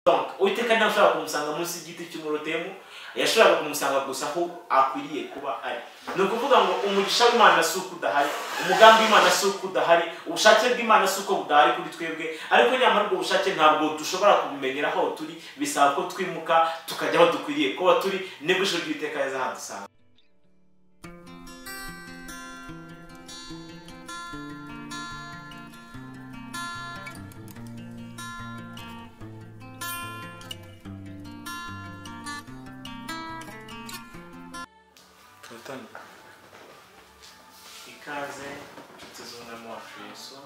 Donc Uwiteka ntashobora kumusanga munsi y'igiti cy'umurotemu, yashobora kumusanga gusa aho akwiriye kuba ari. Ni ukuvuga ngo umugisha w'Imana si uko udahari, umugambi w'Imana si uko udahari, ubushake bw'Imana si uko budahari kuri twebwe, ariko nyamara ubwo bushake ntabwo dushobora kubumenyera aho turi, bisaba ko twimuka tukajya aho dukwiriye kuba turi, nibwo ijuru ry'Uwiteka rizahadusanga. Ikaze inshuti z'umwami wacu Yesu,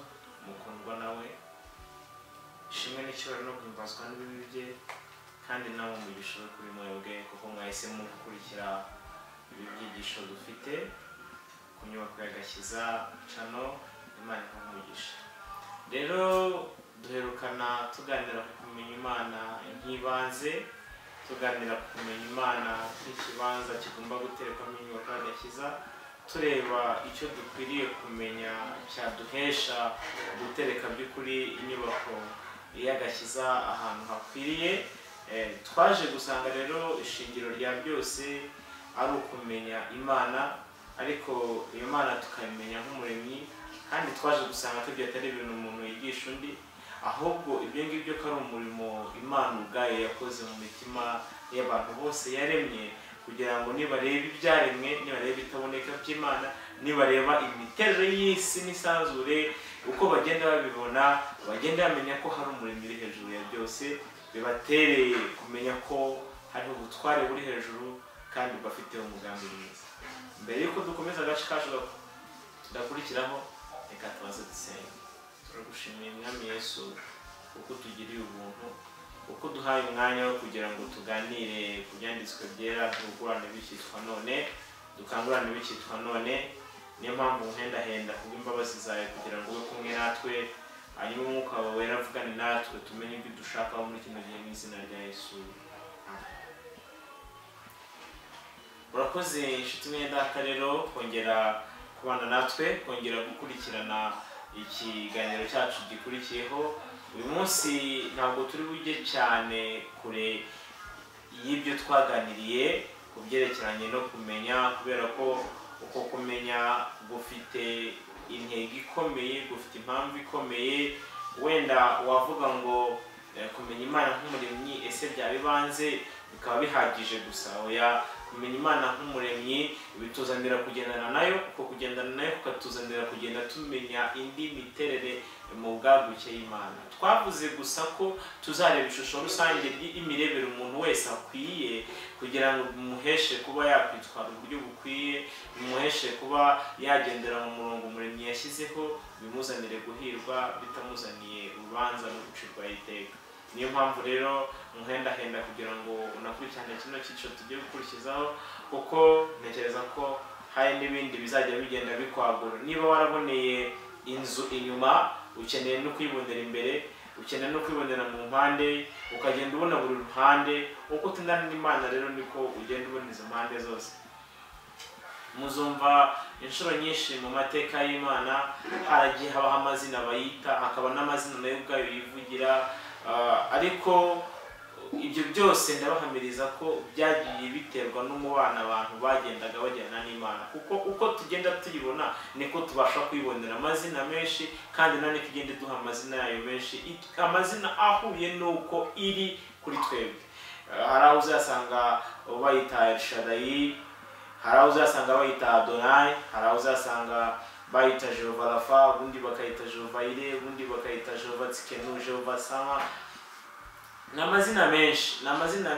mukundwa nawe, ishimwe n'icyubahiro no guhimbazwa n'ibibi bye, kandi nawe umugisha kuri mwebwe kuko mwahisemo gukurikira ibi byigisho dufite ku nyubako y'Agakiza Channel. Imana imugisha. Rero duherukana tuganira ku kumenya Imana nk'ibanze, tuganira ku kumenya Imana nk'ikibanza kigomba guterekwamo inyubako y'Agakiza, tureba icyo dukwiriye kumenya cyaduhesha gutereka by'ukuri inyubako y'Agakiza ahantu hakwiriye. Twaje gusanga rero ishingiro rya byose ari ukumenya Imana, ariko iyo Mana tukayimenya nk'umuremyi, kandi twaje gusanga tubyo atari ibintu umuntu yigisha undi, ahubwo ibyo ngibyo ko ari umurimo Imana ubwayo yakoze mu mitima y'abantu bose yaremye, kugira ngo nibareba ibyaremwe, nibareba itaboneka by'Imana, nibareba imiterere y'isi n'isanzure, uko bagenda babibona, bagenda bamenya ko hari umurimo uri hejuru ya byose, bibatereye kumenya ko hari ubutware buri hejuru kandi bafite umugambi mwiza. Mbere yuko dukomeza agace kacu tudakurikiraho, reka tubanze dusenge. Turagushimiye Mwami Yesu kuko tugiriye ubuntu, uko duhaye umwanya wo kugira ngo tuganire ku byanditswe byera, tugurane bikitwa none, dukangurane bikitwa none. Niyo mpamvu uhendahenda kubw'imbabazi zawe kugira ngo ube kumwe natwe, hanyuma umwuka wawe wera avugane natwe, tumenye ibyo dushakaho muri kino gihe mu izina rya Yesu. Urakoze inshuti mwendaka rero kongera kubana natwe, kongera gukurikirana ikiganiro cyacu gikurikiyeho. Uyu munsi ntabwo turi bujye cyane kure y'ibyo twaganiriye ku byerekeranye no kumenya, kubera ko uko kumenya gufite intego ikomeye, gufite impamvu ikomeye. Wenda wavuga ngo kumenya Imana nk'umuremyi ese byaba bibanze bikaba bihagije gusa. Oya, kumenya Imana nk'umuremyi bituzanira kugendana nayo, uko kugendana nayo kukatuzanira kugenda tumenya indi miterere mu bwaguke y'Imana. Twavuze gusa ko tuzareba ishusho rusange y'imirebere umuntu wese akwiye, kugira ngo bimuheshe kuba yakwitwara uburyo bukwiye, bimuheshe kuba yagendera mu murongo umuremyi yashyizeho, bimuzanire guhirwa bitamuzaniye urubanza no gucirwa iteka. Niyo mpamvu rero muhendahenda kugira ngo unakurikirane kino cyiciro tugiye gukurikizaho, kuko ntekereza ko hari n'ibindi bizajya bigenda bikwagura. Niba waraboneye inzu inyuma, ukeneye no kwibonera imbere, ukeneye no kwibonera mu mpande, ukagenda ubona buri ruhande. Uko utindana n'Imana rero niko ugenda ubona izo mpande zose. Muzumva inshuro nyinshi mu mateka y'Imana haragiye habaho amazina bayita, hakaba n'amazina nayo ubwayo yivugira, ariko ibyo byose ndabahamiriza ko byagiye biterwa n'umubano abantu bagendaga bajyana n'Imana, kuko uko tugenda tuyibona niko tubasha kwibonera amazina menshi, kandi none tugende duha amazina yayo menshi, amazina ahuye n'uko iri kuri twebwe. Hari aho uzasanga bayita El Shaddai, hari aho uzasanga bayita Adonai, hari aho uzasanga bayita Jehova Rafa, ubundi bakayita Jehova Ire, ubundi bakayita Jehova Tsikenu, Jehova Sama. N'amazina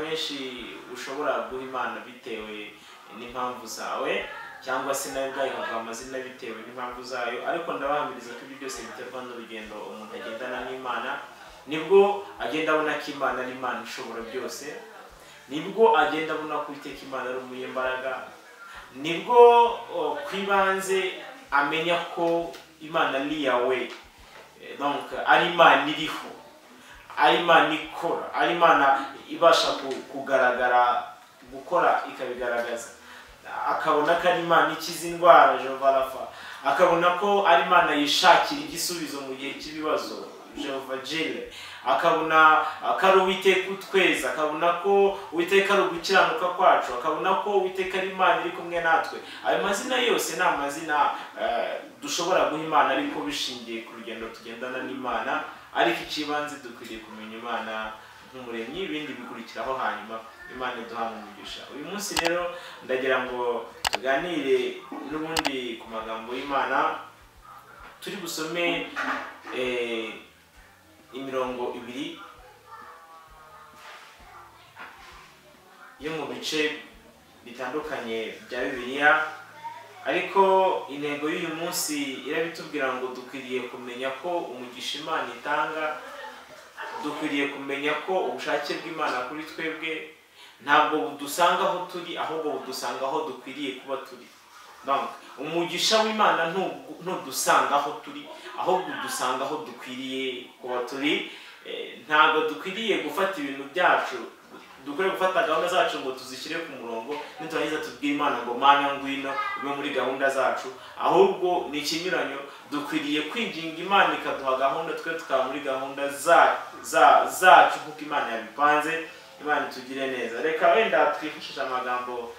menshi ushobora guha Imana bitewe n'impamvu zawe, cyangwa se nawe ubwayo ukaguha amazina bitewe n'impamvu zayo. Ariko ndabahamiriza ko ibyo byose biterwa n'urugendo umuntu agendana n'Imana, nibwo agenda abona ko Imana ari Imana ishobora byose, nibwo agenda abona ko Uwiteka Imana ari umunyembaraga, nibwo kwibanze amenya ko Imana ari Yahweh, donc ari Imana iriho, ari Imana ikora, ari Imana ibasha kugaragara, gukora ikabigaragaza. Akabona ko ari Imana ikiza indwara, Jehova Rafa, akabona ko ari Imana yishakira igisubizo mu gihe cy'ibibazo, Jehova Jire, akabona akari Uwiteka utweza, akabona ko Uwiteka ari ugukiranuka kwacu, akabona ko Uwiteka ari Imana iri kumwe natwe. Ayo mazina yose ni amazina dushobora guha Imana ariko bishingiye ku rugendo tugendana n'Imana, ariko ikibanze dukwiriye kumenya Imana nk'umuremyi, ibindi bikurikiraho hanyuma Imana iduha umugisha. Uyu munsi rero ndagira ngo tuganire n'ubundi ku magambo y'Imana. Turi busome imirongo 2 yo mu bice bitandukanye bya Bibiliya, ariko intego y'uyu munsi irabitubwira ngo dukwiriye kumenya ko umugisha Imana itanga, dukwiriye kumenya ko ubushake bw'Imana kuri twebwe ntabwo budusanga aho turi, ahubwo budusanga aho dukwiriye kuba turi. Donc umugisha w'Imana ntudusanga aho turi, ahubwo dusanga aho dukwiriye kuba turi. Ntabwo dukwiriye gufata ibintu byacu, dukwiriye gufata gahunda zacu ngo tuzishyire ku murongo niturangiza tubwire Imana ngo Mana ngwino ube muri gahunda zacu, ahubwo ni ikinyuranyo. Dukwiriye kwinginga Imana ikaduha gahunda, twe tukaba muri gahunda zacu kuko Imana yabipanze. Imana tugire neza. Reka wenda twifashishe amagambo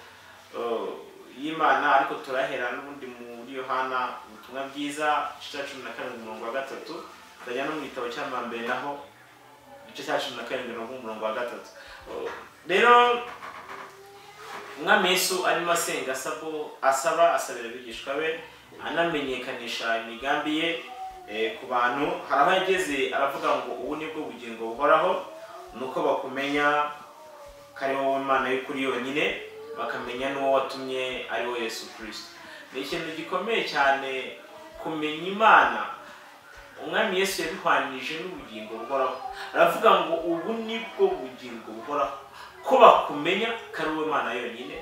y'Imana, ariko turahera n'ubundi muri Yohana ubutumwa bwiza igice cya 17:3, ndajya no mu gitabo cy'Amambere naho igice cya 17:3. Rero Umwami Yesu arimo asenga asabira abigishwa be, anamenyekanisha imigambi ye ku bantu. Hari aho yageze aravuga ngo ubu nibwo bugingo buhoraho, nuko bakumenya ko ari wowe Imana y'ukuri yonyine, bakamenya n'uwo watumye ari we Yesu Kristo. Ni ikintu gikomeye cyane kumenya Imana. Umwami Yesu yabihwanije n'ubugingo buhoraho, aravuga ngo ubu nibwo bugingo buhoraho, ko bakumenya ko ari wowe Imana yonyine,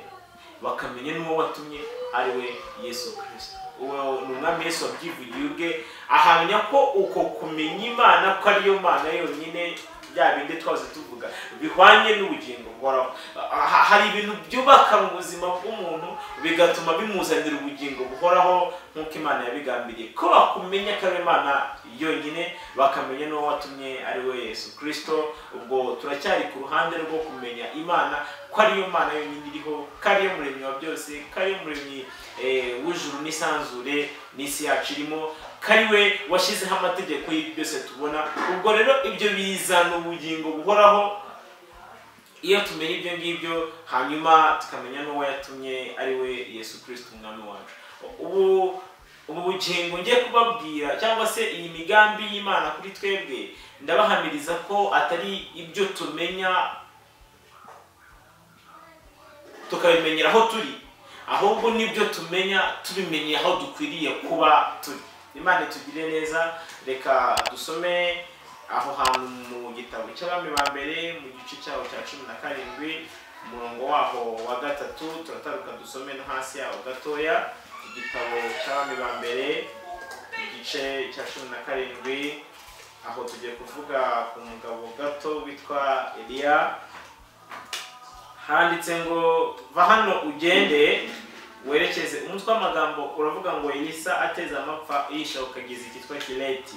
bakamenya n'uwo watumye ari we Yesu Kristo. Uwo ni Umwami Yesu wabyivugiye ubwe, ahamya ko uko kumenya Imana ko ariyo Mana yonyine, bya bindi twaze tuvuga bihwanye n'ubugingo buhoraho. Hari ibintu byubaka mu buzima bw'umuntu bigatuma bimuzanira ubugingo buhoraho nk'uko Imana yabigambiriye, ko bakumenya ko ari Imana yonyine, bakamenya n'uwo watumye ari we Yesu Kristo. Ubwo turacyari ku ruhande rwo kumenya Imana ko ariyo Mana yonyine iriho, ko ariyo muremyi wa byose, ko ariyo muremyi w'ijuru n'isanzure n'isi yacu irimo, ko ari we washyizeho amategeko y'ibyo byose tubona. Ubwo rero ibyo bizana ubugingo buhoraho iyo tumenye ibyo ngibyo, hanyuma tukamenya n'uwo yatumye ari we Yesu Kristo umwami wacu. Ubu bugingo ngiye kubabwira cyangwa se iyi migambi y'Imana kuri twebwe, ndabahamiriza ko atari ibyo tumenya tukabimenyera aho turi, ahubwo nibyo tumenya tubimenye aho dukwiriye kuba turi. Imana itugire neza. Reka dusome aho hantu mu gitabo cy'Abami ba mbere mu gice cyaho cya 17 umurongo waho wa 3, turataruka dusome no hasi yaho gatoya. Igitabo cy'Abami ba mbere igice cya 17, aho tugiye kuvuga ku mugabo gato witwa Eliya. Handitse ngo va hano ugende werekeze. Umutwe w'amagambo uravuga ngo Elisa ateza amapfa yisha ukageza kitwa Kireti.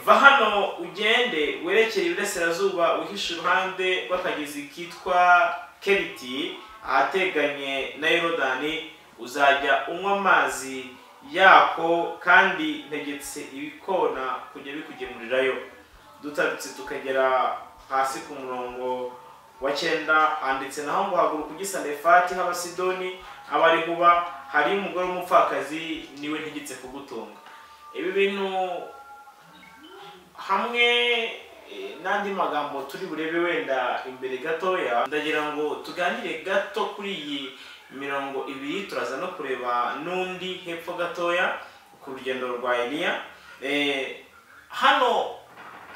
Va hano ugende werekere iburasirazuba uhishe uruhande rw'akagezi kitwa Keriti ahateganye na Yorodani, uzajya unywa amazi yako, kandi ntegetse ibikona kujya bikugemurirayo. Dutarutse tukagera hasi ku murongo wa 9, handitse naho ngo haguruka ujye Sarefati h'Abasidoni abari kuba hari umugore w'umupfakazi niwe ntegetse kugutunga. Ibi bintu hamwe n'andi magambo turi burebe wenda imbere gatoya, ndagira ngo tuganire gato kuri iyi mirongo 2, turaza no kureba n'undi hepfo gatoya ku rugendo rwa Eliya. Hano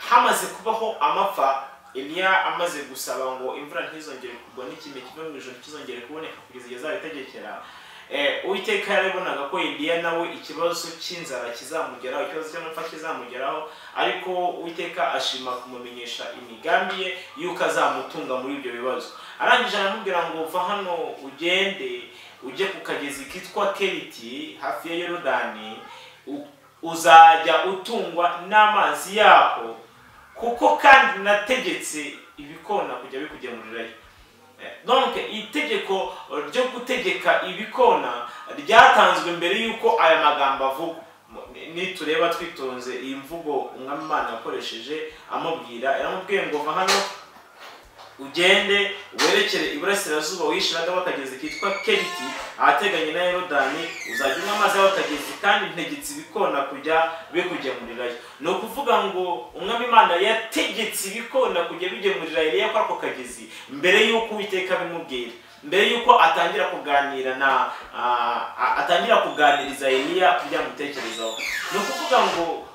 hamaze kubaho amapfa, Eliya amaze gusaba ngo imvura ntizongere kugwa n'ikime kiva mu ijoro kizongere kuboneka kugeza igihe azabitegekera. Uwiteka yarabonaga ko Eliya nawe ikibazo cy'inzara kizamugeraho, ikibazo cy'amapfa kizamugeraho, ariko Uwiteka ashima kumumenyesha imigambi ye yuko azamutunga muri ibyo bibazo. Arangije aramubwira ngo va hano ugende ujye ku kagezi kitwa Keriti hafi ya Yorodani, uzajya utungwa n'amazi yako, kuko kandi nategetse ibikona kujya bikugemurirayo. Donc itegeko ryo gutegeka ibikona ryatanzwe mbere yuko aya magambo avuga. Nitureba twitonze iyi mvugo umwami Imana yakoresheje amubwira, yaramubwiye ngo va hano ugende werekere iburasirazuba wishiraga bakageze kitwa Keriti ahateganye na Yorodani, uzajya unywa amazi y'akagezi kandi ntegetse ibikona kujya bikugemurirayo. No kuvuga ngo umwami Imana yategetse ibikona kujya bigemurira Eliya kwa ako kagezi mbere yuko Uwiteka bimubwira, mbere yuko atangira kuganiriza Eliya kujya mutekerezaho. No kuvuga ngo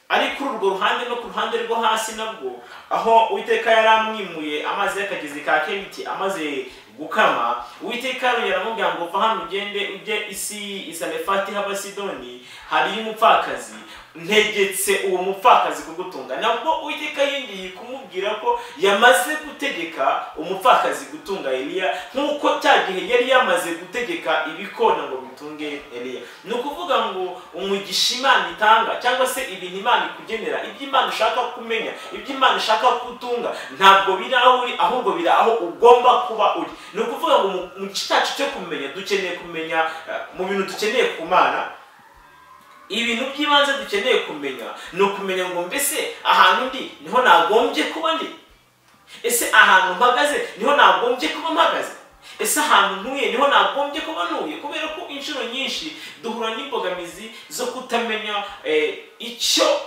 ari kuri urwo ruhande no ku ruhande rwo hasi nabwo aho Uwiteka yaramwimuye amazi y'akagezi ka Keriti amaze gukama, Uwiteka yaramubwira ngo va hano ugende ujye isi Sarefati h'Abasidoni hari umupfakazi, ntegetse uwo mupfakazi kugutunga. Nabwo Uwiteka yingiye kumubwira ko yamaze gutegeka umupfakazi gutunga Eliya nkuko cyagihe yari yamaze gutegeka ibikona ngo bitunge Eliya. No kuvuga ngo umugisha Imana itanga cyangwa se ibintu Imana ikugenera, ibyo Imana ishaka kumenya, ibyo Imana ishaka kutunga, ntabwo biri aho uri, ahubwo biri aho ugomba kuba uri. No kuvuga ngo mu cyacu cyo kumenya, dukeneye kumenya mu bintu dukeneye ku Mana. Ibintu by'ibanze dukeneye kumenya no kumenya ngo mbese ahantu ndi niho nagombye kuba ndi, ese ahantu mpagaze niho nagombye kuba mpagaze, ese ahantu ntuye niho nagombye kuba ntuye. Kubera ko inshuro nyinshi duhura n'imbogamizi zo kutamenya icyo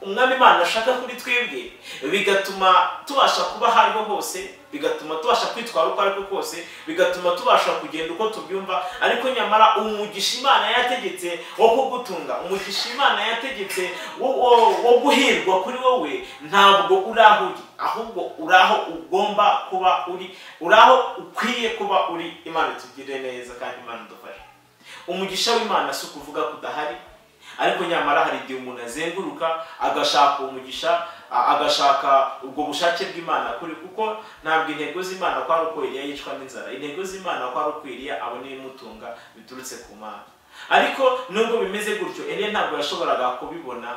umwami Imana ashaka kuri twebwe, bigatuma tubasha kuba hariho hose, bigatuma tubasha kwitwara uko ariko kose, bigatuma tubasha kugenda uko tubyumva. Ariko nyamara umugisha Imana yategetse wo kugutunga, umugisha Imana yategetse wo guhirwa kuri wowe, ntabwo uraho uri, ahubwo uraho ugomba kuba uri, uraho ukwiye kuba uri. Imana tugire neza kandi Imana dufashe. Umugisha w'Imana si ukuvuga kudahari, ariko nyamara hari igihe umuntu azenguruka agashaka umugisha, agashaka ubwo bushake bw'Imana kuri, kuko ntabwo intego z'Imana ko ari uko Eliya yicwa n'inzara. Intego z'Imana ko ari uko Eliya abona ibimutunga biturutse ku Mana. Ariko nubwo bimeze gutyo, Eliya ntabwo yashoboraga kubibona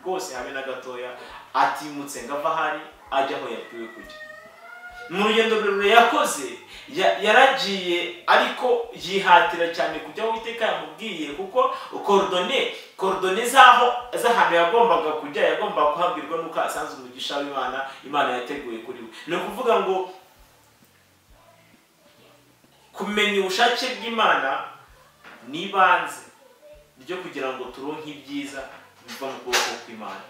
rwose habe na gatoya, atimutse ngo ava ahari ajya aho yabwiwe kujya. Mu rugendo rurerure yakoze yaragiye, ariko yihatira cyane kujya aho Uwiteka yamubwiye, kuko korodone z'ahantu yagombaga kujya yagombaga kuhabwirwa nuko asanzwe umugisha w'Imana Imana yateguye kuri we. Ni ukuvuga ngo kumenya ubushake bw'Imana n'ibanze ryo kugira ngo turonke ibyiza biva mu kuboko kw'Imana.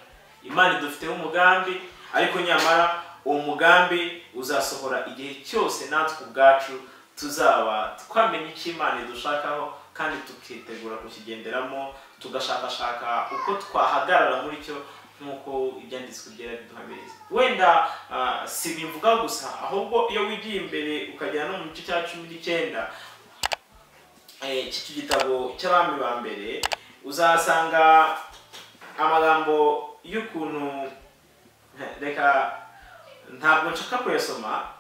Imana idufiteho umugambi, ariko nyamara uwo mugambi uzasohora igihe cyose natwe ubwacu tuzaba twamenye icyo Imana idushakaho kandi tukitegura kukigenderamo, tugashakashaka uko twahagarara muri cyo nk'uko ibyanditswe byera biduhamiriza. Wenda si bivuga gusa, ahubwo iyo wigiye imbere ukagera no mu gice cya 19 cy'iki gitabo cy'Abami ba mbere, uzasanga amagambo y'ukuntu, reka ntabwo nshaka kuyasoma,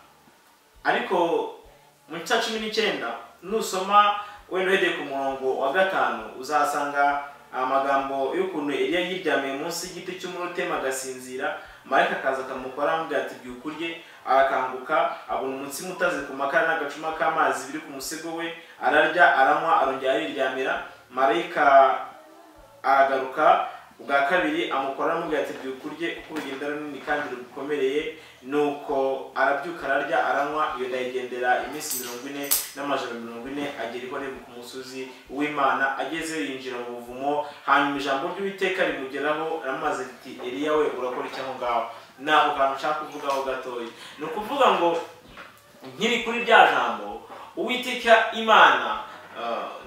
ariko mu gice cya 19 nusoma wenda uhereye ku murongo wa 5 uzasanga amagambo y'ukuntu Eliya yiryamiye munsi y'igiti cy'umurotema agasinzira, marayika akaza akamukora amubwira ati byuka urye. Arakanguka abona umutsima utaze ku makara n'agacuma k'amazi biri ku musego we, ararya aranywa arongera ariryamira. Marayika aragaruka ubwa kabiri amukora amubwira ati byuka urye kuko urugendo runini kandi rugukomereye. Nuko arabyuka ararya aranywa, iyo ndayigendera iminsi 40 n'amajoro 40, agera i Horebu ku musozi w'Imana. Ageze yinjira mu buvumo, hanyuma ijambo ry'Uwiteka rimugeraho, aramaze ati Eliya we urakora iki aho ngaho? Nako kantu nshaka kuvugaho gatoya. Ni ukuvuga ngo nkiri kuri bya jambo, Uwiteka Imana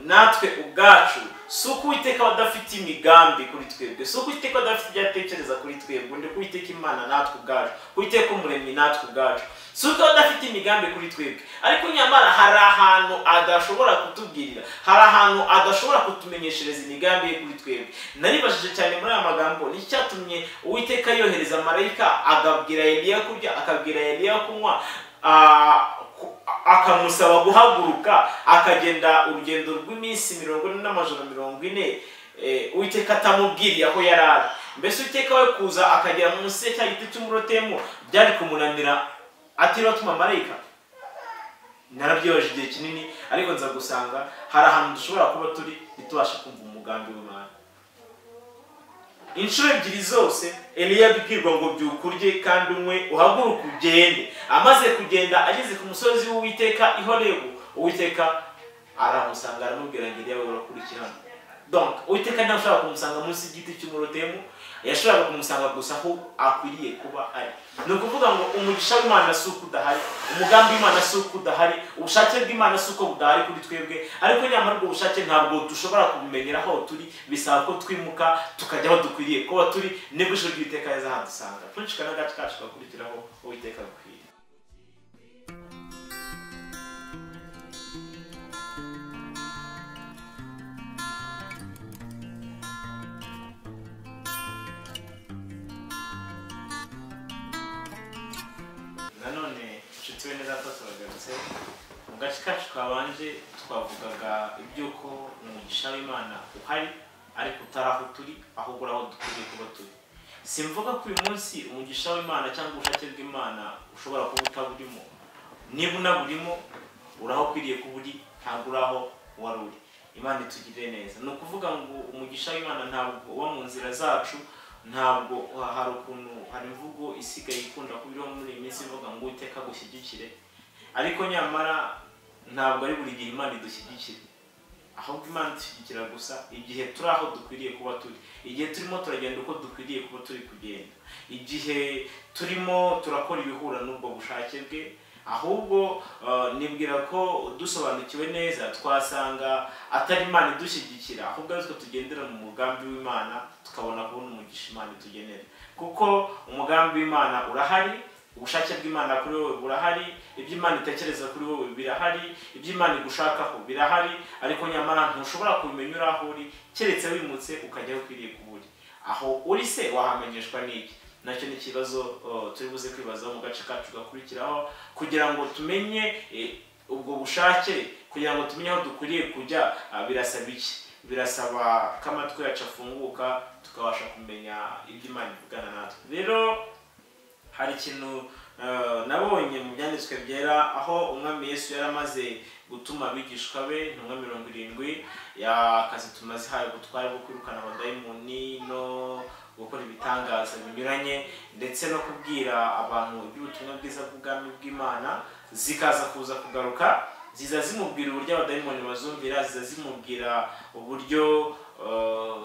natwe ubwacu, si uko Uwiteka badafite imigambi kuri twebwe, si uko Uwiteka badafite ibyo atekereza kuri twebwe, ndi Uwiteka Imana natwe ubwacu, Uwiteka Umuremyi natwe ubwacu, si uko badafite imigambi kuri twebwe. Ariko nyamara hari ahantu adashobora kutubwirira, hari ahantu adashobora kutumenyeshereza imigambi ye kuri twebwe. Naribajije cyane muri aya magambo, ni cyatumye Uwiteka yohereza marayika agabwira Eliya kurya, akabwira Eliya kunywa, akamusaba guhaguruka akagenda urugendo rw'iminsi 40 n'amajoro 40, Uwiteka atamubwiriye aho yarari. mbese Uwiteka we kuza akagera munsi cya giti cy'umurotemu byari kumunanira atiriwe atuma marayika? Narabyibaje igihe kinini, ariko nza gusanga hari ahantu dushobora kuba turi ntitubashe kumva umugambi w'Imana. Inshuro ebyiri zose Eliya abibwirwa ngo byuka urye kandi unywe uhaguruke ugende. Amaze kugenda ageze ku musozi w'Uwiteka i Horebu, Uwiteka aramusanga aramubwira ngo Eliya we urakurikirana. Donc Uwiteka ntashobora kumusanga munsi y'igiti cy'umurotemu, yashobora kumusanga gusa aho akwiriye kuba ari. Ni ukuvuga ngo umugisha w'Imana si uko udahari, umugambi w'Imana si uko udahari, ubushake bw'Imana si uko budahari kuri twebwe, ariko nyamara ubwo bushake ntabwo dushobora kubumenyera aho turi, bisaba ko twimuka tukajya aho dukwiriye kuba turi, nibwo ijuru ry'Uwiteka rizahadusanga. Ntucikane n'agace kacu gakurikiraho Uwiteka agukwiriye. Nanone inshuti bene data turagarutse mu gace kacu kabanje, twavugaga iby'uko umugisha w'Imana uhari ariko utari aho turi, ahubwo aho dukwiriye kuba turi. Simvuga ko uyu munsi umugisha w'Imana cyangwa ubushake bw'Imana ushobora kuba utaburimo. Niba unaburimo uraho ukwiriye kuba uri, ntabwo uraho wari uri. Imana itugirire neza. Ni ukuvuga ngo umugisha w'Imana ntabwo uba mu nzira zacu, ntabwo hari ukuntu hari imvugo isigaye ikunda kubiriho muri iyi minsi ivuga ngo Uwiteka agushyigikire, ariko nyamara ntabwo ari buri gihe Imana idushyigikira, ahubwo Imana idushyigikira gusa igihe turi aho dukwiriye kuba turi, igihe turimo turagenda uko dukwiriye kuba turi kugenda, igihe turimo turakora ibihura n'ubwo bushake bwe. Ahubwo nibwira ko dusobanukiwe neza twasanga atari Imana idushyigikira, ahubwo aritwe tugendera mu mugambi w'Imana, tukabona kubona umugisha Imana itugenera. Kuko umugambi w'Imana urahari, ubushake bw'Imana kuri wowe burahari, ibyo Imana itekereza kuri wowe birahari, ibyo Imana igushakaho birahari, ariko nyamara ntushobora kubimenya uri aho uri, keretse wimutse ukajya aho ukwiriye kuba uri. Aho uri se wahamenyeshwa n'iki? Nacyo ni ikibazo turi buze kwibazaho mu gace kacu gakurikiraho, kugira ngo tumenye ubwo bushake, kugira ngo tumenye aho dukwiriye kujya. Birasaba iki? Birasaba ko amatwi yacu afunguka tukabasha kumenya ibyo Imana ivugana natwe. Rero hari ikintu nabonye mu byanditswe byera, aho umwami Yesu yari amaze gutuma abigishwa be intumwa 70 y'akazi tumaze haye gutwara bwo kwirukana abadayimoni no gukora ibitangaza binyuranye, ndetse no kubwira abantu iby'ubutumwa bwiza bw'ubwami bw'Imana. Zikaza kuza kugaruka, ziza zimubwira uburyo abadayimoni bazumvira, ziza zimubwira uburyo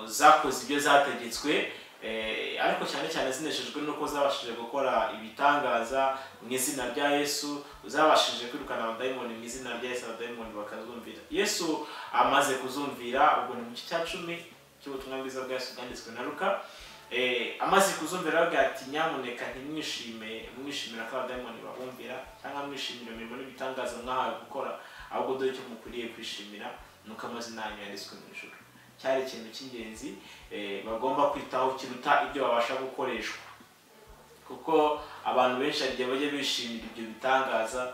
zakoze ibyo zategetswe, ariko cyane cyane zinejejwe nuko zabashije gukora ibitangaza mu izina rya Yesu, zabashije kwirukana abadayimoni mu izina rya Yesu, abadayimoni bakazumvira. Yesu amaze kuzumvira, ubwo ni mu gice cya 10 cy'ubutumwa bwiza bwa Yesu bwanditswe na Luka. Amaze kuzumvira aravuga ati nyamuneka ntimwishimira ko abadayimoni babumvira, cyangwa mwishimira imirimo n'ibitangaza mwahawe gukora, ahubwo dore icyo mukwiriye kwishimira nuko amazina yanyu yanditswe mu ijuru. Cyari ikintu cy'ingenzi bagomba kwitaho kiruta ibyo babasha gukoreshwa, kuko abantu benshi igihe bajya bishimira ibyo bitangaza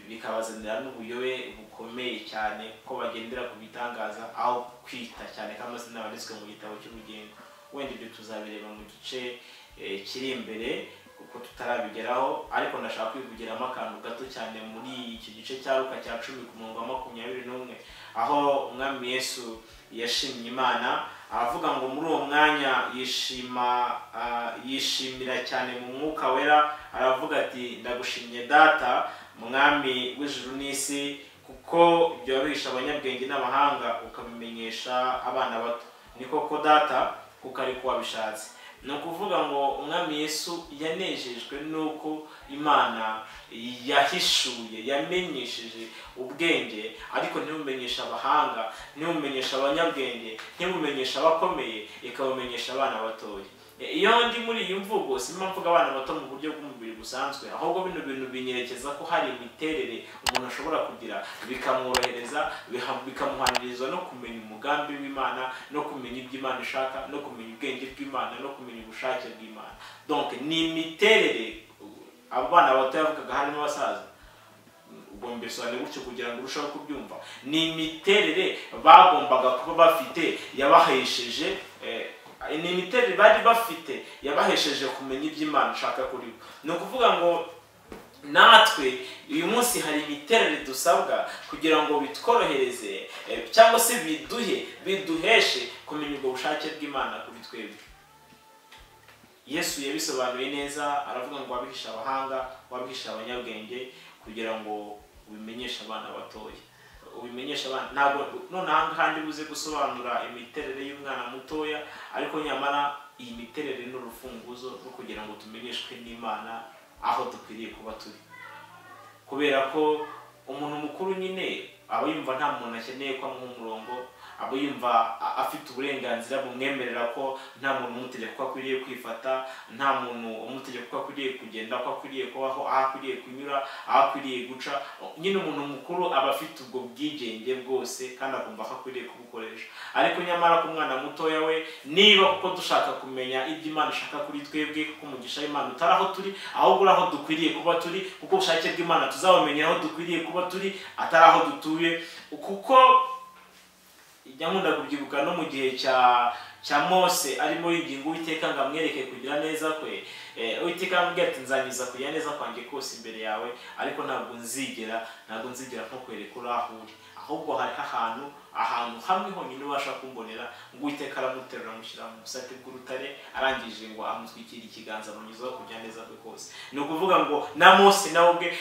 bikabazanira n'ubuyobe bukomeye cyane, ko bagendera ku bitangaza aho kwita cyane ko amazina yanditswe mu gitabo cy'ubugingo. Wenda ibyo tuzabireba mu gice kiri imbere kuko tutarabigeraho, ariko ndashaka kwivugiramo akantu gato cyane muri iki gice cya Luka cya 10 ku murongo wa 21, aho umwami Yesu yashimye Imana, aravuga ngo muri uwo mwanya yishimira cyane mu mwuka wera, aravuga ati ndagushimye Data mwami w'ijuru n'isi, kuko ibyo wabihisha abanyabwenge n'abahanga ukabimenyesha abana bato. Ni koko Data, kuko ari ko wabishatse. Ni ukuvuga ngo umwami Yesu yanejejwe nuko Imana yahishuye, yamenyesheje ubwenge, ariko ntibumenyesha abahanga, ntibumenyesha abanyabwenge, ntibumenyesha abakomeye, ikabumenyesha abana batoya. Iyo ndi muri iyi mvugo simba mvuga abana bato mu buryo bw'umubiri busanzwe, ahubwo bino bintu binyerekeza ko hari imiterere umuntu ashobora kugira bikamworohereza, bikamuhanirizwa no kumenya umugambi w'Imana, no kumenya ibyo Imana ishaka, no kumenya ubwenge bw'Imana, no kumenya ubushake bw'Imana. Donc ni imiterere abo bana bato yavugaga harimo abasaza, ubwo mbesobanure gutyo kugira ngo urusheho kubyumva. Ni imiterere bagombaga kuba bafite yabahesheje ni imiterere bari bafite yabahesheje kumenya iby'Imana ishaka kuri bo. Ni ukuvuga ngo natwe uyu munsi hari imiterere dusabwa kugira ngo bitworohereze cyangwa se biduheshe kumenya ubwo bushake bw'Imana kuri twebwe. Yesu yabisobanuye neza, aravuga ngo wabihisha abahanga, wabihisha abanyabwenge kugira ngo ubimenyeshe abana batoya. Ubimenyesha abana ntabwo none ahandi buze gusobanura imiterere y'umwana mutoya, ariko nyamara iyi miterere n'urufunguzo rwo kugira ngo tumenyeshwe n'Imana aho dukwiriye kuba turi. Kubera ko umuntu mukuru nyine aba yumva nta muntu akeneye kwa umurongo, aba yumva afite uburenganzira bumwemerera ko nta muntu umutegeka ko akwiriye kwifata, nta muntu umutegeka ko akwiriye kugenda, ko akwiriye kubaho, aho akwiriye kunyura, aho akwiriye guca. Nyine umuntu mukuru aba afite ubwo bwigenge bwose kandi akumva ko akwiriye kubukoresha. Ariko nyamara ku mwana mutoya we, niba kuko dushaka kumenya ibyo Imana ishaka kuri twebwe, kuko umugisha w'Imana utari aho turi ahubwo uri aho dukwiriye kuba turi, kuko ubushake bw'Imana tuzabumenya aho dukwiriye kuba turi atari aho dutuye. Kuko nkunda kubyibuka no mu gihe cya Mose arimo yinginga Uwiteka ngo amwereke kugira neza kwe. Uwiteka amubwira ati nzanyiza kugira neza kwanjye kose imbere yawe, ariko ntabwo nzigera nko kwereka uri aho uri. Ahubwo hari ahantu hamwe honyine ubasha kumbonera. Ngo Uwiteka aramuterura amushyira mu busate bw'urutare, arangije ngo amutwikira ikiganza amunyuzaho kujya neza kwe kose. Ni ukuvuga ngo na Mose nawe ubwe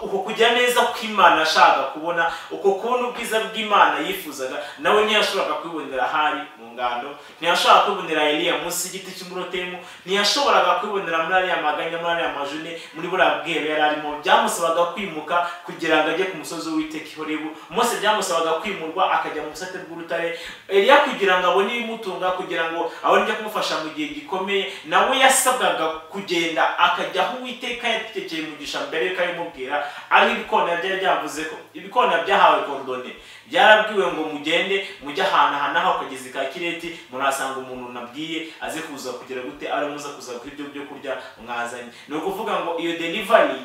uko kujya neza kw'Imana ashaka kubona, uko kubona ubwiza bw'Imana yifuzaga, nawe ntiyashoboraga kwibonera ahari mu ngando, ntiyashoboraga kwibonera Eliya munsi y'igiti cy'umurotemu, ntiyashoboraga kwibonera muri ariya maganya, muri ariya majune, muri buriya bwero yari arimo. Byamusabaga kwimuka kugira ngo ajye ku musozi w'Uwiteka i Horebu. Mose byamusabaga kwimurwa akajya mu busate bw'urutare. Eliya kugira ngo abone ibimutunga, kugira ngo abone ibyo kumufasha mu gihe gikomeye, nawe yasabwaga kugenda akajya aho Uwiteka yategekeye umugisha mbere yuko abimubwira. Ari ibikona byari byavuze ko ibikona byahawe kordone, byarabwiwe ngo mugende mujye ahantu aho akagezi ka Kireti, murasanga umuntu nabwiye aze kuza kugira gute, ari muza kuza guha ibyo byo kurya mwazanye. Ni ukuvuga ngo iyo delivery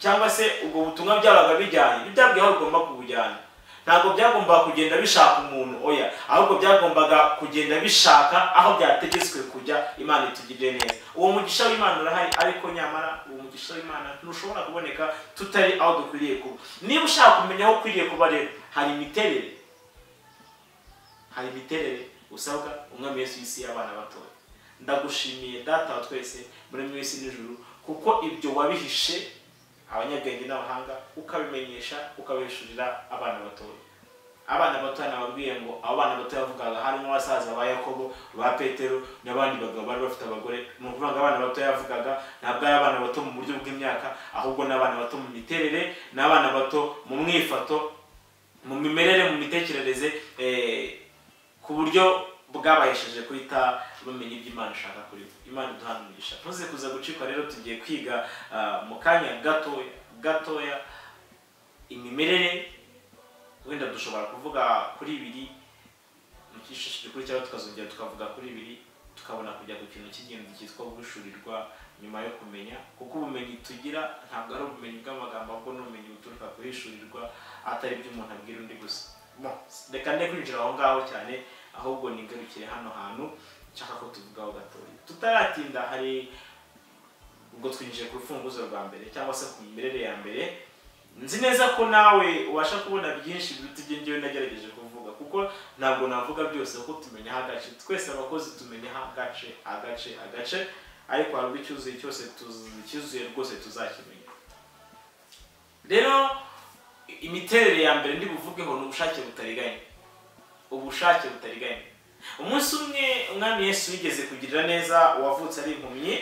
cyangwa se ubwo butumwa byabaga bijyanye, bibyabwiye aho ugomba kubujyana. Ntabwo byagombaga kugenda bishaka umuntu oya, ahubwo byagombaga kugenda bishaka aho byategetswe kujya. Imana itugirire neza. Uwo mugisha w'Imana urahari, ariko nyamara uwo mugisha w'Imana ntushobora kuboneka tutari aho dukwiriye kuba. Niba ushaka kumenya aho ukwiriye kuba rero, hari imiterere usabwa Umwami Yesu y'isi y'abana batoya. Ndagushimiye Data wa twese muri mwese n'ijuru, kuko ibyo wabihishe abanyabwenge n'abahanga, ukabimenyesha ukabishurira abana batoya. Abana batoya nababwiye ngo abana batoya bavugaga harimo abasaza ba Yakobo, ba Petero n'abandi bagabo bari bafite abagore. Ni ukuvuga ngo abana batoya yavugaga ntabwo ari abana bato mu buryo bw'imyaka, ahubwo n'abana bato mu miterere, n'abana bato mu mwifato, mu mimerere, mu mitekerereze, ku buryo bwabahesheje kwita bamenye ibyo Imana ishaka kuri bo. Imana iduhana umugisha. Ntuze kuza gucikwa rero, tugiye kwiga mu kanya gatoya imimerere. Wenda dushobora kuvuga kuri ibiri mu cyishisho gikurikiraho, tukazongera tukavuga kuri ibiri, tukabona kujya ku kintu cy'ingenzi cyitwa gushurirwa nyuma yo kumenya. Kuko ubumenyi tugira ntabwo ari ubumenyi bw'amagambo, ahubwo n'ubumenyi buturuka kuhishurirwa, atari ibyo umuntu abwira undi gusa. Reka ne kwinjira aho ngaho cyane, ahubwo nigarukire hano hantu nshaka ko tuvugaho gatoya. Tutaratinda, hari ubwo twinjiye ku rufunguzo rwa mbere cyangwa se ku mimerere ya mbere. Nzi neza ko nawe ubasha kubona byinshi biruta ibyo ngewe nagerageje kuvuga, kuko ntabwo navuga byose, kuko tumenya agace. Twese abakozi tumenya agace, ariko hari icyuzuye cyose cyuzuye rwose tuzakimenya. Rero imiterere ya mbere ndi buvugeho ni ubushake butariganye. Umunsi umwe Umwami Yesu yigeze kugirira neza uwavutse ari impumyi.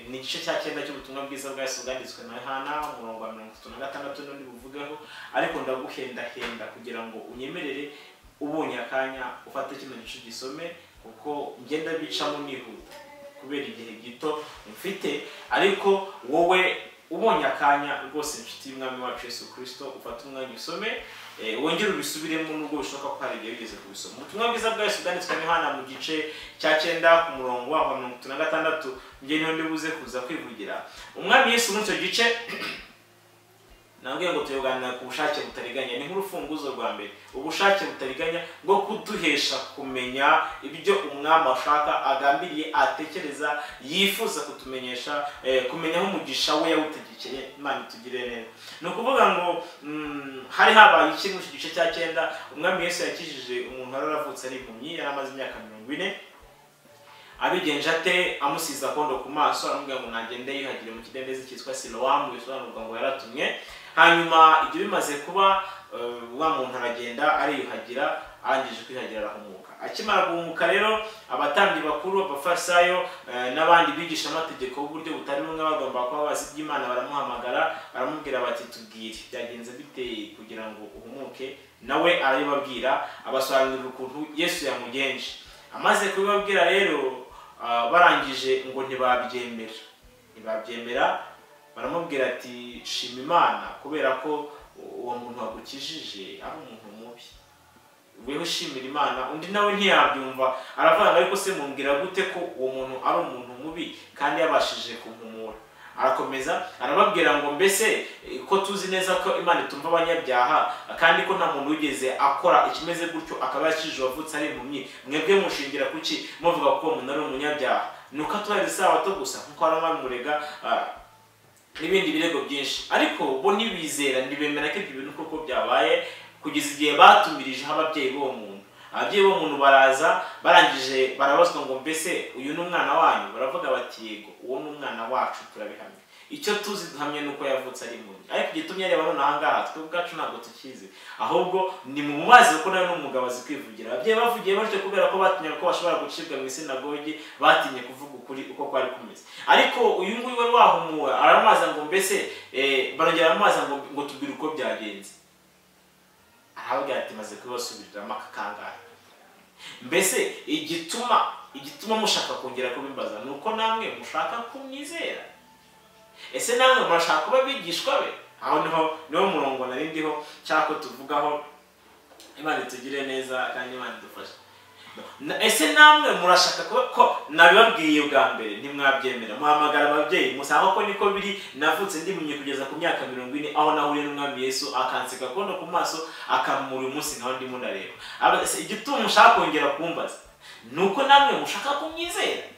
Ni igice cya 9 cy'ubutumwa bwiza bwa Yesu bwanditswe na Yohana, umurongo wa 36 n'undi buvugeho. Ariko ndaguhendahenda kugira ngo unyemerere ubonye akanya ufate kino gice gisome, kuko ngenda bicamo nihuta kubera igihe gito mfite. Ariko wowe ubonye akanya rwose, inshuti y'Umwami wacu Yesu Kristo, ufate umwanya usome, wongere ubisubiremo nubwo bishoboka ko hari igihe ugeze kubisoma. Ubutumwa bwiza bwa Yesu bwanditswe na Yohana mu gice cya 9 ku murongo wa 36. Njye niho ndibuze kuza kwivugira. Umwami Yesu muri icyo gice nabwiye ngo tuyoganira ku bushake butariganya, ni nk'urufunguzo rwa mbere, ubushake butariganya bwo kuduhesha kumenya ibyo umwami ashaka, agambiriye, atekereza, yifuza kutumenyesha, kumenya aho umugisha we yawutegekeye. Imana itugirire neza. Ni ukuvuga ngo hari habaye iki mu gice cya 9, umwami Yesu yakijije umuntu wari waravutse ari impumyi, yari amaze imyaka 40. Abigenje ate? Amusiza kondo ku maso, aramubwira ngo nagende yihagire mu kidendezi cyitwa Siloamu, bisobanurwa ngo yaratumye. Hanyuma ibyo bimaze kuba, wa muntu aragenda ariyuhagira, arangije kwihagira arahumuka. Akimara guhumuka rero, abatambyi bakuru, abafarisayo n'abandi bigisha amategeko y'uburyo butari bumwe bagomba kuba bazi iby'Imana, baramuhamagara, baramubwira bati tubwire byagenze bite kugira ngo uhumuke. Nawe arabibabwira, abasobanurira ukuntu Yesu yamugenje. Amaze kubibabwira rero, barangije ngo ntibabyemera, baramubwira ati shima Imana kubera ko uwo muntu wagukijije ari umuntu mubi, wewe shimira Imana. Undi nawe ntiyabyumva, aravuga ariko se mumbwira gute ko uwo muntu ari umuntu mubi kandi yabashije kumpumura? Arakomeza arababwira ngo mbese ko tuzi neza ko Imana itumva abanyabyaha kandi ko nta muntu wigeze akora ikimeze gutyo akaba yakijije wavutse ari impumyi, mwebwe mushingira kuki muvuga ko umuntu ari umunyabyaha? Nuko atubahiriza isabato gusa nkuko baramurega n'ibindi birego byinshi. Ariko bo ntibizera, ntibemera ko ibyo bintu koko byabaye, kugeza igihe batumirije ababyeyi b'uwo muntu. Ababyeyi b'uwo muntu baraza, barangije barabazwa ngo mbese uyu ni umwana wanyu? Baravuga bati yego, uwo ni umwana wacu, turabihamya. Icyo tuzi duhamye nuko yavutse ari impumyi, ariko igitumye reba none aha ngaha twe ubwacu ntabwo tukizi, ahubwo ni mu mubazi kuko nawe n'umugabo azi kwivugira. Ababyeyi bavugiye batyo kubera ko batinye ko bashobora gucibwa mu isinagogi, batinye kuvuga ukuri uko kwari kumeze. Ariko uyu nguyu wari wahumuwe aramaza ngo mbese barongera aramubaza ngo tubwire uko byagenze. Aravuga ati maze kubasubiriramo akakangahe. Mbese igituma mushaka kongera kubimbaza nuko namwe mushaka kumwizera? Ese namwe murashaka kuba bigishwa be? Aho niho murongo nari ndiho cyako tuvugaho. Imana itugire neza kandi Imana idufashe. Ese namwe murashaka ko nabibabwiye bwa mbere ntimwabyemera, muhamagara ababyeyi musanga ko niko biri, navutse ndi munye kugeza ku myaka 40, aho nahuriye n'umwami Yesu akanseka kondo ku maso, akamura umunsi nkaho ndimo ndareba. Igituma mushaka kongera kumbaza nuko namwe mushaka kumwizera.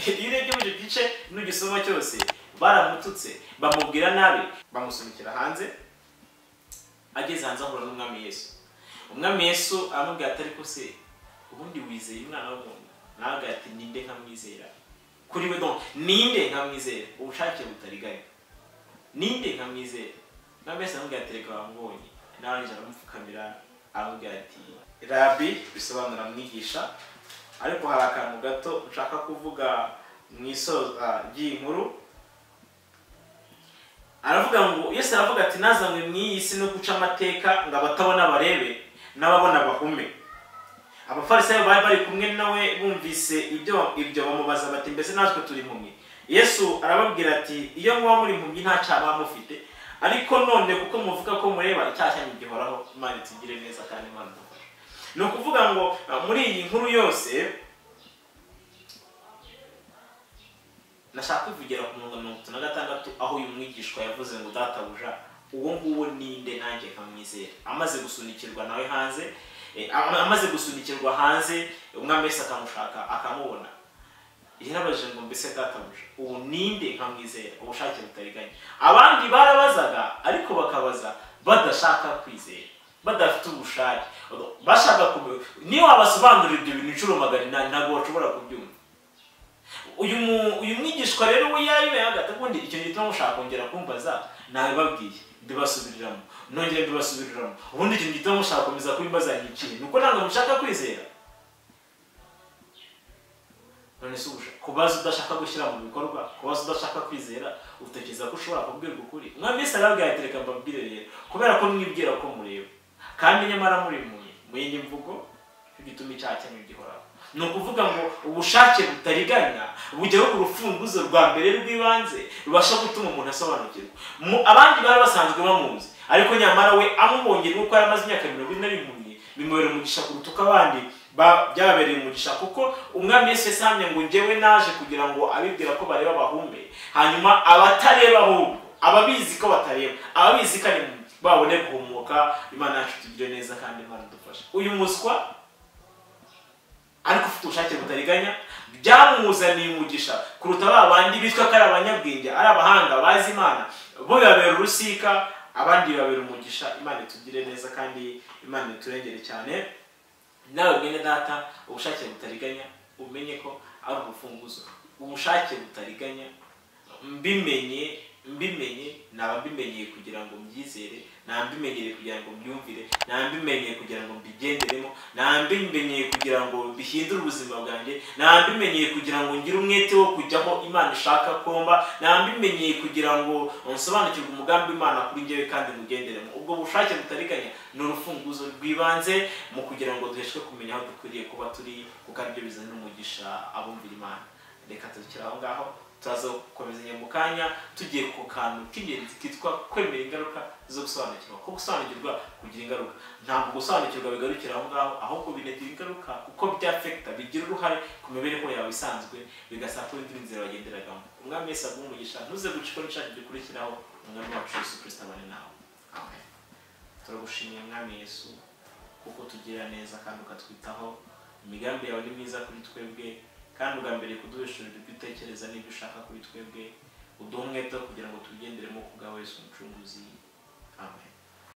Iyo urebye mu gice n'ugisoma cyose, baramututse, bamubwira nabi, bamusunikira hanze. Ageze hanze ahura n'umwami Yesu. Umwami Yesu aramubwira ati ariko se ubundi wizeye umwana w'umuntu? Nawe ati ninde nkamwizera? Kuri we donc ninde nkamwizera? Ubushake butariganya, ninde nkamwizera? Umwami Yesu aramubwira ati reka wambonye. Narangije aramupfukamira, aramubwira ati Rabi, bisobanura mwigisha. Ariko hari akantu gato nshaka kuvuga mu isoza ry'inkuru. Aravuga ngo Yesu aravuga ati nazanywe mu iyi si no guca amateka ngo abatabona barebe n'ababona bahume. Abafarisayo bari kumwe nawe bumvise ibyo bamubaza bati mbese natwe turi impumyi? Yesu arababwira ati iyo muba muri impumyi nta cyaha mufite, ariko none kuko muvuga ko mureba icyaha cyanyu gihoraho. Imana itugire neza kandi Imana idufashe. Ni ukuvuga ngo muri iyi nkuru yose nashaka kwivugira ku murongo 36 aho uyu mwigishwa yavuze ngo databuja uwo nguwo ninde nanjye nkamwizera. Amaze gusunikirwa nawe hanze, amaze gusunikirwa hanze, umwami Yesu akamushaka akamubona. Yarabajije ngo mbese databuja uwo ninde nkamwizera? Ubushake butariganya. Abandi barabazaga ariko bakabaza badashaka kwizera, badafite ubushake, bashaka kumenya. Niyo wabasobanurira ibyo bintu inshuro magana ntabwo bashobora kubyumva. Uyu mwigishwa rero we yari hagati, ubundi icyo gituma mushaka kongera kumbaza nabibabwiye, ndibasubiriramo, nongere ndibasubiriramo. Ubundi icyo gituma mushaka komeza kubimbaza n'iki? Nuko ntabwo mushaka kwizera. None se kubaza udashaka gushyira mu bikorwa, kubaza udashaka kwizera, utekereza ko ushobora kubwirwa ukuri? Umwami Yesu arababwira ati reka mbabwire rero, kubera ko mwibwira ko mureba kandi nyamara muri muyindi mvugo, gituma icyaha cyanyu gihoraho. Ni ukuvuga ngo ubushake butariganya bujyaho urufunguzo rwa mbere rw'ibanze rubasha gutuma umuntu asobanukirwa. Abandi bari basanzwe bamuzi, ariko nyamara we amubonye nuko yari amaze imyaka 40 bimubera umugisha kuruta uko abandi byabereye umugisha kuko umwami Yesu yasamye ngo njyewe naje kugira ngo abibwira ko bareba bahume, hanyuma abatareba ahubwo ababizi ko batareba, ababizi ko babone guhumuka. Imana yacu tugire neza kandi Imana dufasha. Uyu muswa ariko ufite ubushake butariganya byamuzaniye umugisha kuruta babandi bitwa ko ari abanyabwenge, ari abahanga bazi Imana, bo babera urusika, abandi babera umugisha. Imana tugire neza kandi Imana turengere cyane. Nawe mwene data, ubushake butariganya umenye ko ari urufunguzo. Ubushake butariganya mbimenye nabambimenyeye kugira ngo mbyizere, nambimenyere kugira ngo mbyumvire, nambimenyeye kugira ngo mbigenderemo, nambimenyeye kugira ngo bihindure ubuzima bwanjye, nambimenyeye kugira ngo ngire umwete wo kujyaho Imana ishaka komba, nambimenyeye kugira ngo nsobanukirwe umugambi Imana kuri njyewe kandi mugenderemo. Ubwo bushake butariganya ni urufunguzo rwibanze mu kugira ngo duheshwe kumenya aho dukwiriye kuba turi, kuko aribyo bizana umugisha abumvira Imana. Reka tukiri aho ngaho, turaza gukomezanya mu kanya tugiye ku kantu k'ingenzi kitwa kwemera ingaruka zo gusobanukirwa. Ko gusobanukirwa kugira ingaruka, ntabwo gusobanukirwa bigarukira aho ngaho, ahubwo binagira ingaruka kuko byafekta, bigira uruhare ku mibereho yawe isanzwe, bigasaba ko indi nzira wagenderagamo. Umwami Yesu aguhe umugisha, ntuze gucika n'ishaka gikurikiraho. Umwami wacu Yesu Kristo abane nawe. Amen. Turagushimiye Mwami Yesu kuko tugira neza kandi ukatwitaho. Imigambi yawe ni myiza kuri twebwe, kandi ugambiriye kuduhishurira ibyo utekereza n'ibyo ushaka kuri twebwe. Uduhe umwete kugira ngo tubigenderemo ku bwa Yesu Umucunguzi. Amen.